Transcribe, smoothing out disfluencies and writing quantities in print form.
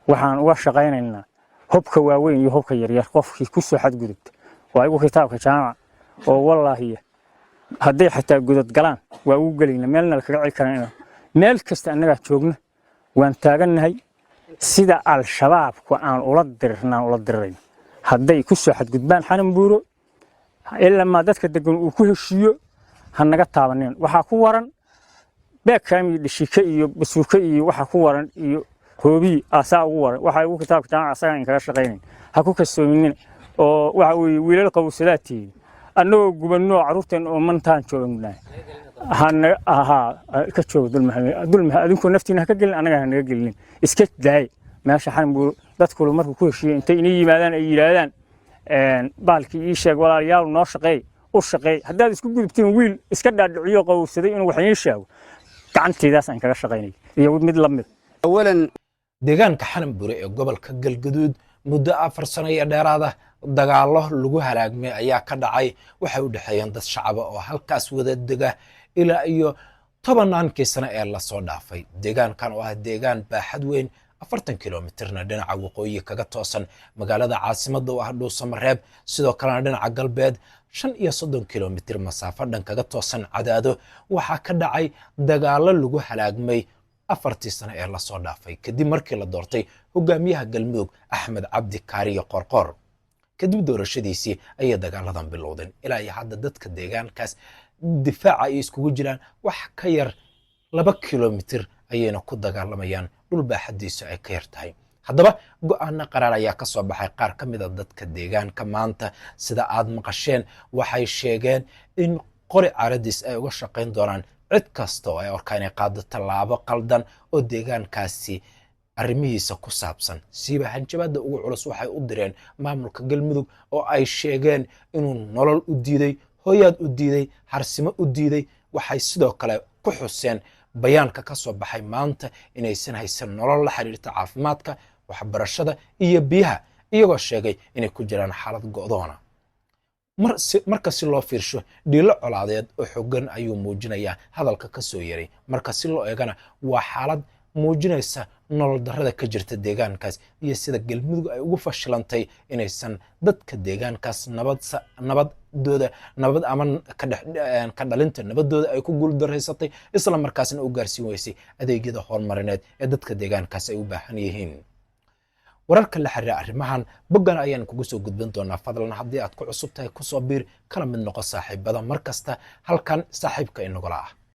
waxaan uga shaqaynaynaa hubka waaweyn iyo hubka yaryar qofkii ku soo xadgudubta waa igu kitaabka jaamac oo wallaahi hadday xataa gudad galaan waa ugu gelayna meelna kaga celi karaan meel kasta annaga joogna waan taagannahay sida al-shabaabku aan ula dirirayn hadday ku soo xadgudbaan xanan buuro ilaa ma dadka degan uu ku heshiiyo hanaga taabaneen waxa ku waran beekami dhishika iyo basuuka iyo waxa ku waran iyo hoobi asaa ugu waran waxa ugu kitaabka jaamac asaga in kaga shaqeynay ha ku kasoomin oo waxa uu wiilal qowsalaati annoo gubano caruurteen oo mantaan joognaa hana ka joog dulma adinku naftiina ka gelin anaga naga gelin iska daay meesha xanan buuro dadku markuu ku heshiiyay intay inay yimaadaan ay yiraahdaan baalkii ii sheeg walaalayaal noo shaqeey u shaqeey haddaad isku gudubtiin wiil iska dhaadhiciyo qowsaday inuu wax ii sheego gacantiidaas aan kaga shaqeynay iyo mid la mid awalan deegaanka xanan buuro ee gobolka galgaduud muddo 4 sano iyo dheeraad ah dagaalo lagu halaagmay ayaa ka dhacay waxay u dhaxeeyeen dad shacab oo halkaas wada dega ilaa iyo 10 sano ee la soo dhaafay deegaankan oo ah deegaan baaxad weyn 40 kilomitirna dhinaca waqooyi kaga toosan magaalada caasimadda oo ah Dhuusamareeb sidoo kalena dhinaca galbeed 35 kilomitir masaafo dhan kaga toosan Cadaado waxa ka dhacay dagaalo lagu halaagmay 4 sano ee la soo dhaafay kadib markii la doortay hogaamiyaha Galmudug Axmed Cabdi Kaariyo Qorqor kadib doorashadiisii ay dagaaladan bilowdeen ilaa iyo hadda dadka deegaankaas difaaca ay iskugu jiraan wax ka yar 2 kilomitir ayayna ku dagaalamayaan dhul baaxadiisu ay ka yar tahay haddaba go'aano qaraar ayaa ka soo baxay qaar ka mid ah dadka deegaanka maanta sida aad maqasheen waxay sheegeen in qori caradis ay uga shaqeyn doonaan cid kasta oo ay arkaan qaado tallaabo qaldan oo deegaankaasi arrimihiisa ku saabsan siiba hanjabada ugu culus waxay u direen maamulka Galmudug oo ay sheegeen inuu nolol u diiday hooyad u diiday harsimo u diiday waxay sidoo kale ku xuseen bayaanka ka soo baxay maanta inaysan haysan nolol la xiriirta caafimaadka waxbarashada iyo biyaha iyagoo sheegay inay ku jiraan xaalad go'doona marka si loo fiirsho dhiilo colaadeed oo xooggan ayuu muujinayaa hadalka ka soo yaray marka si loo eegana waa xaalad muujinaysa nolol darrada ka jirta deegaankaas iyo sida Galmudug ay ugu fashilantay inaysan dadka deegaankaas nabad ama ka dhalinta nabadooda ay ku guul daraysatay isla markaasna u gaarsiin weysay adeegyada horumarineed ee dadka deegaankaas ay u baahan yihiin wararka la xiriira arrimahan boggan ayaan kugu soo gudbin doonaa fadlan haddii aad ku cusub tahay ku soo biir kana mid noqo saaxiibada markasta halkan saaxiibka inagula ah